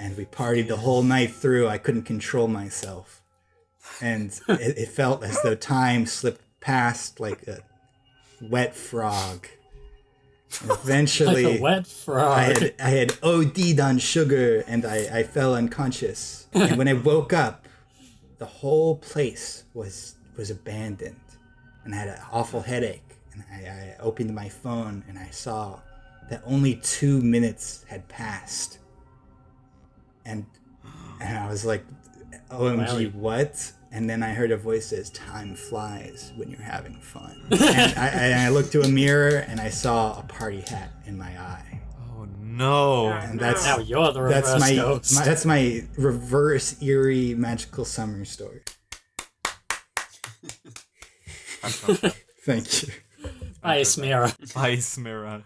and we partied the whole night through. I couldn't control myself. And it felt as though time slipped past like a wet frog. And eventually, like a wet frog. I had OD'd on sugar, and I fell unconscious. And when I woke up, the whole place was abandoned. And I had an awful headache. And I opened my phone, and I saw that only 2 minutes had passed. And I was like, OMG, what? And then I heard a voice says, time flies when you're having fun. And I looked to a mirror, and I saw a party hat in my eye. Oh, no. And that's, now you're the reverse ghost. That's my reverse eerie magical summer story. Thank you. Ice mirror. Ice mirror.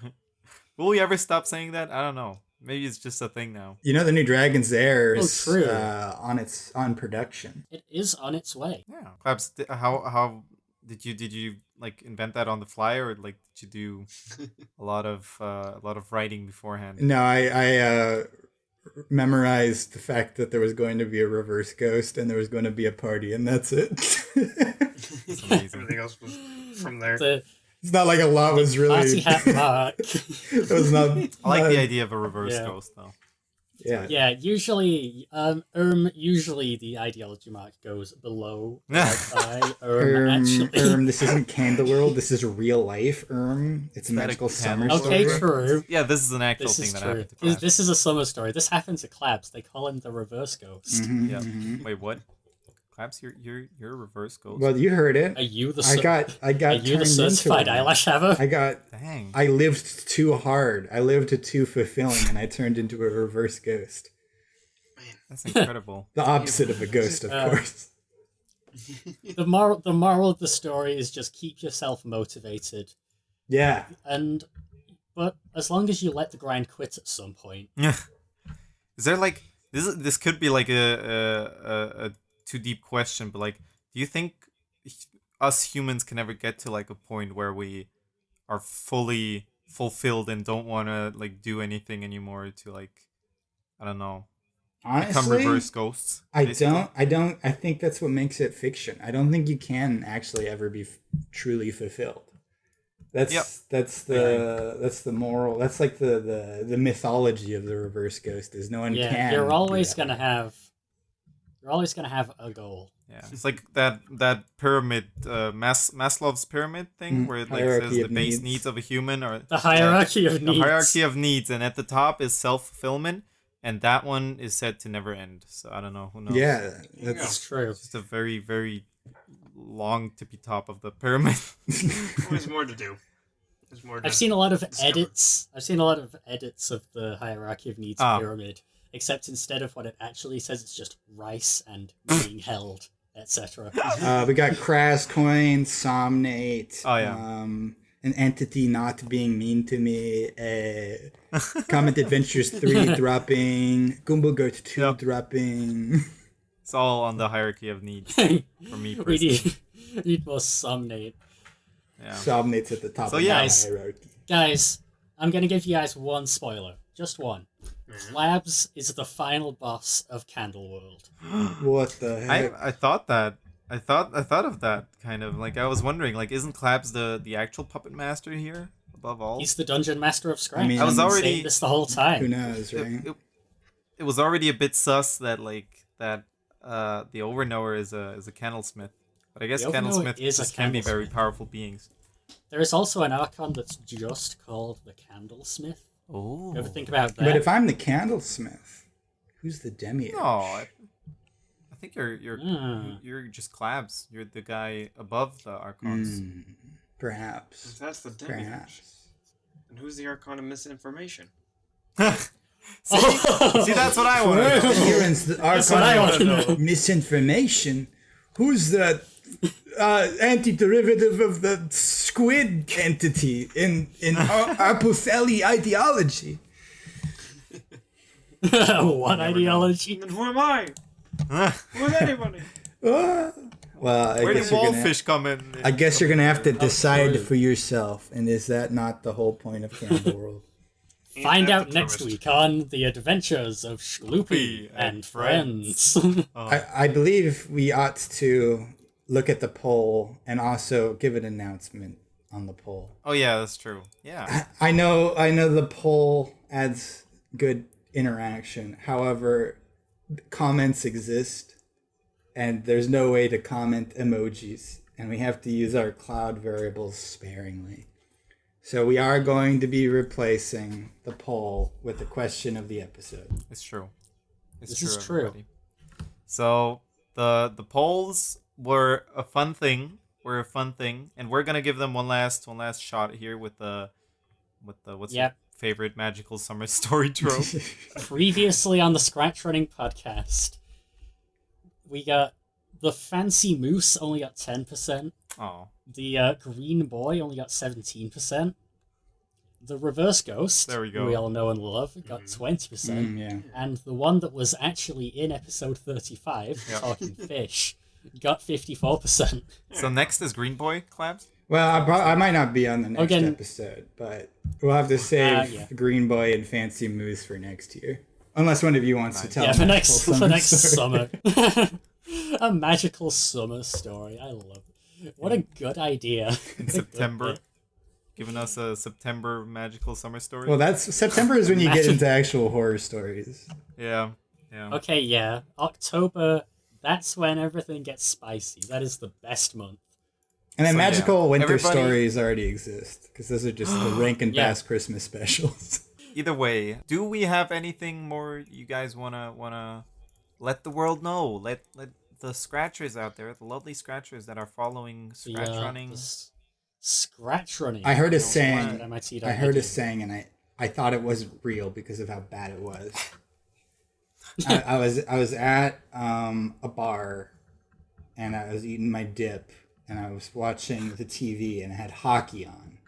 Will we ever stop saying that? I don't know. Maybe it's just a thing now. You know, the new Dragon's Air is on production. It is on its way. Yeah. Claps, how did you like invent that on the fly, or like did you do a lot of writing beforehand? No, I memorized the fact that there was going to be a reverse ghost and there was going to be a party, and that's it. That's amazing. Everything else was from there. It's not like a lot was really. Party hat mark. It was not. I like the idea of a reverse ghost, though. Yeah. Yeah. Usually, usually the ideology mark goes below. Actually. This isn't Candleworld. This is real life. It's a magical summer story. Okay, true. Yeah, this is an actual thing that happened to Claps. This is a summer story. This happens to Claps. They call him the reverse ghost. Mm-hmm, yeah. Mm-hmm. Wait, what? Claps, you're a reverse ghost. Well, you heard it. Are you the? I got. Are you the certified eyelash haver? Dang. I lived too hard. I lived too fulfilling, and I turned into a reverse ghost. Man, that's incredible. The opposite of a ghost, of course. The moral of the story is just keep yourself motivated. Yeah. But as long as you let the grind quit at some point. Yeah. Is there like this could be like a too deep question, but like, do you think us humans can ever get to like a point where we are fully fulfilled and don't want to like do anything anymore to like, I don't know, honestly, become reverse ghosts? Basically? I think that's what makes it fiction. I don't think you can actually ever be truly fulfilled. That's the moral. That's like the mythology of the reverse ghost is no one can. You're always gonna have a goal. Yeah, it's like that pyramid, Maslow's pyramid thing, where it like says the base needs of a human, or the hierarchy of needs. The hierarchy of needs, and at the top is self-fulfillment, and that one is said to never end. So I don't know. Who knows? Yeah, that's true. It's just a very, very long tippy top of the pyramid. There's more to do. I've seen a lot of edits. I've seen a lot of edits of the hierarchy of needs pyramid. Except instead of what it actually says, it's just rice and being held, etc. We got Crass Coin, Somnate. Oh yeah. An entity not being mean to me. Comet Adventures 3 dropping. Gumbogurt 2 dropping. It's all on the hierarchy of needs for me personally. We need more Somnate. Yeah. Somnate's at the top of the hierarchy. Guys, I'm going to give you guys one spoiler. Just one. Claps is the final boss of Candleworld. What the heck? I thought of that kind of like I was wondering like isn't Claps the actual puppet master here above all? He's the dungeon master of Scratch. I was already saying this the whole time. Who knows, right? It was already a bit sus that the Overknower is a candlesmith, but I guess candlesmiths can be very powerful beings. There is also an Archon that's just called the Candlesmith. Oh, you ever think about that? But if I'm the Candlesmith, who's the Demiurge? No, I think you're just Clabs. You're the guy above the Archons. Perhaps. If that's the Demiurge. Perhaps. And who's the Archon of misinformation? See, that's what I want to know. That's what I want to know. Misinformation. Who's the anti-derivative of the squid entity in Apotheli ideology? What ideology? And who am I? Who is anybody? Well, where did Wallfish come in? I guess you're gonna have to decide for yourself, and is that not the whole point of Candleworld? Find out next week on The Adventures of Shloopy and Friends. I believe we ought to look at the poll and also give an announcement on the poll. Oh yeah, that's true. Yeah. I know the poll adds good interaction. However, comments exist and there's no way to comment emojis, and we have to use our cloud variables sparingly. So we are going to be replacing the poll with the question of the episode. It's true. This is true. So the polls were a fun thing. And we're gonna give them one last shot here with the what's your favorite magical summer story trope? Previously on the ScratchRunning podcast, we got the Fancy Moose only got 10%. Oh. The Green Boy only got 17%. The Reverse Ghost, there we go, who we all know and love, got 20%. Yeah. And the one that was actually in episode 35, Talking Fish, got 54%. So next is Green Boy, Clabs? Well, I might not be on the next episode, but we'll have to save Green Boy and Fancy Moose for next year. Unless one of you wants to tell for next summer. A magical summer story. I love it. What a good idea. In September. Giving us a September magical summer story. Well, September is when you get into actual horror stories. Yeah. Okay, yeah. October, that's when everything gets spicy. That is the best month. And then magical winter stories already exist, because those are just the Rankin Bass Christmas specials. Either way, do we have anything more you guys wanna let the world know? Let the scratchers out there, the lovely scratchers that are following ScratchRunning. ScratchRunning. I heard a saying. And I thought it wasn't real because of how bad it was. I was at a bar, and I was eating my dip, and I was watching the TV, and it had hockey on,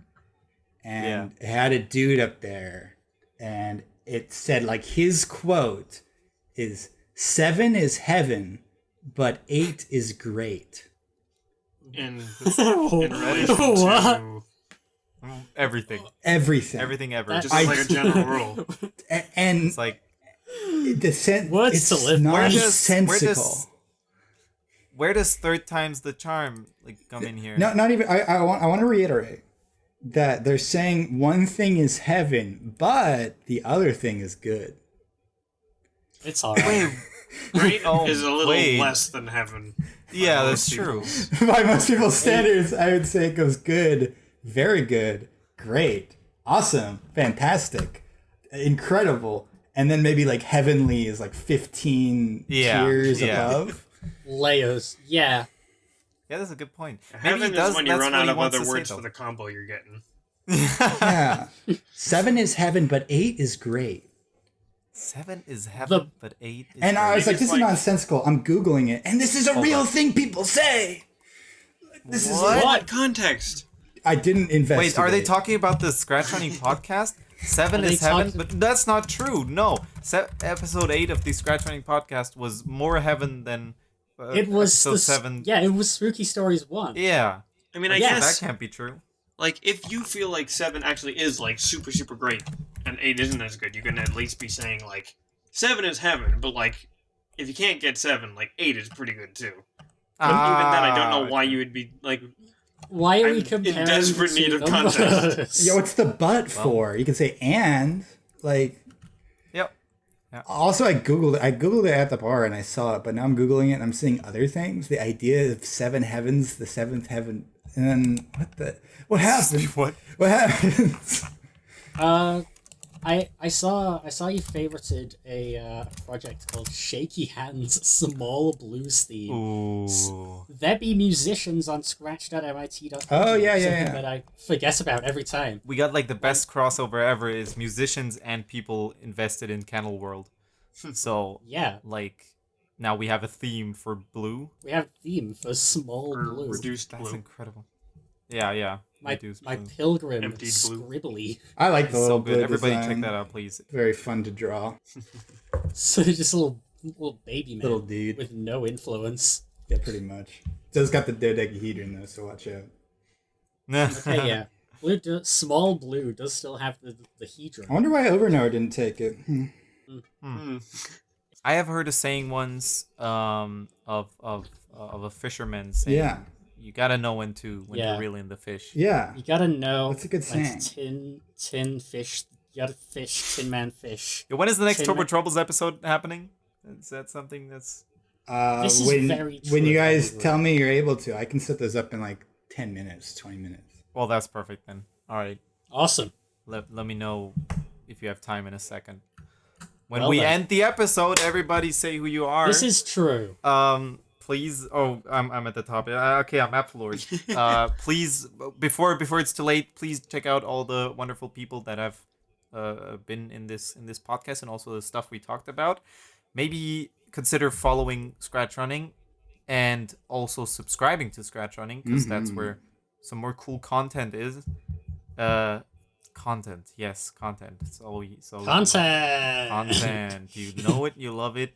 and it had a dude up there, and it said, like, his quote is, 7 is heaven, but 8 is great. In relation to everything ever, just like a general rule. And it's like it's to live nonsensical. Where does third time's the charm come in here? No, not even. I want to reiterate that they're saying one thing is heaven, but the other thing is good. It's all right. Great is a little less than heaven. Yeah, that's true. By most people's standards, I would say it goes good, very good, great, awesome, fantastic, incredible, and then maybe like heavenly is like 15 tiers above. Layers, yeah. Yeah, that's a good point. Heaven is when you run out of other words for the combo you're getting. Yeah. 7 is heaven, but 8 is great. 7 is heaven, but 8 is And great. I was like, this is nonsensical. I'm Googling it, and this is a real thing people say. This is what context? I didn't investigate. Wait, are they talking about the ScratchRunning podcast? 7 is heaven, but that's not true. No, episode 8 of the ScratchRunning podcast was more heaven than it was episode 7. Yeah, it was Spooky Stories 1. Yeah. I mean, I guess that can't be true. Like, if you feel like 7 actually is like super, super great, and 8 isn't as good, you can at least be saying like 7 is heaven, but like if you can't get 7, like 8 is pretty good too. But even then, I don't know why you would be like. Why are we comparing? In desperate need of context. Yeah, what's the but for? You can say and like. Yep. Also, I googled it at the bar and I saw it, but now I'm googling it and I'm seeing other things. The idea of 7 heavens, the 7th heaven, and then what happened? What happens? I saw you favorited a project called Shaky Hands Small Blues Themes. There be musicians on scratch.mit.com. Oh yeah. That I forget about every time. We got like the best crossover ever is musicians and people invested in Candleworld. So yeah, like now we have a theme for blue. We have a theme for small blue. Reduced blue. That's incredible. Yeah. My pilgrim scribbly. I like the little blue Everybody design. check that out, please. Very fun to draw. So just a little baby man. Little dude. With no influence. Yeah, pretty much. So it's got the dodecahedron though, so watch out. Okay, yeah. Small Blue does still have the Hedron. I wonder why Overnow didn't take it. I have heard a saying once of a fisherman saying, you gotta know when to reel in the fish. Yeah. You gotta know. That's a good saying. Tin fish. You gotta fish, Tin Man fish. Yeah, when is the next Turbo Troubles episode happening? Is that something that's... this is very true. When you guys tell me you're able to, I can set those up in like 10 minutes, 20 minutes. Well, that's perfect then. All right. Awesome. Let me know if you have time in a second. When we end the episode, everybody say who you are. This is true. Please. Oh, I'm at the top. Okay, I'm at Floor. Please, before it's too late, please check out all the wonderful people that have been in this podcast and also the stuff we talked about. Maybe consider following ScratchRunning and also subscribing to ScratchRunning because that's where some more cool content is. Content. Yes, content. Content. You know it, you love it,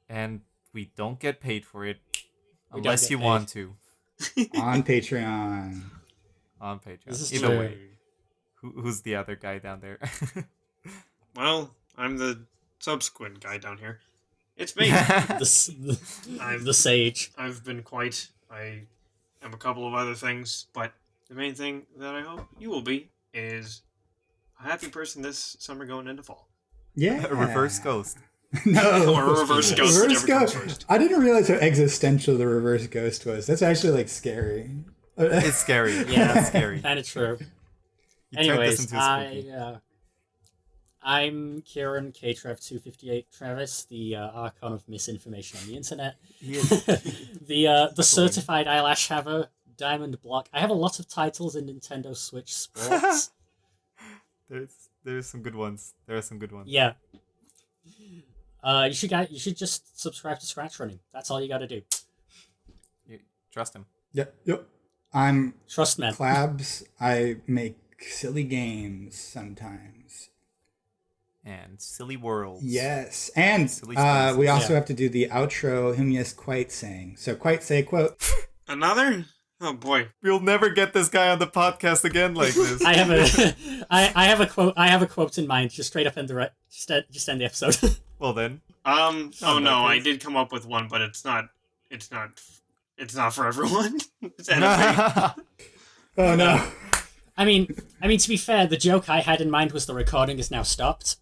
and we don't get paid for it unless you want to. On Patreon. On Patreon. This is Either true. way. Who's the other guy down there? Well, I'm the subsequent guy down here. It's me. I'm the sage. I've been quite. I am a couple of other things, but the main thing that I hope you will be is a happy person this summer going into fall. Yeah. A reverse ghost. No. Or a reverse ghost. Reverse ghost. I didn't realize how existential the reverse ghost was. That's actually like scary. It's scary. Yeah, it's scary. Kind of true. You turned this Anyways, into a spooky. I'm Kieran KTrev258 Travis, the archon of misinformation on the internet. The certified eyelash haver, Diamond Block. I have a lot of titles in Nintendo Switch Sports. There's some good ones. There are some good ones. Yeah. You should just subscribe to ScratchRunning. That's all you got to do. You trust him. Yep. I'm Trust man. Clabs. I make silly games sometimes. And Silly Worlds. Yes. And we also have to do the outro, him yes quite saying. So quite say quote. Another? Oh boy. We'll never get this guy on the podcast again like this. I have a quote. I have a quote in mind. Just straight up end just end the episode. Well then. Oh no, I did come up with one, but it's not for everyone. It's NFA. Oh no. I mean, to be fair, the joke I had in mind was the recording is now stopped.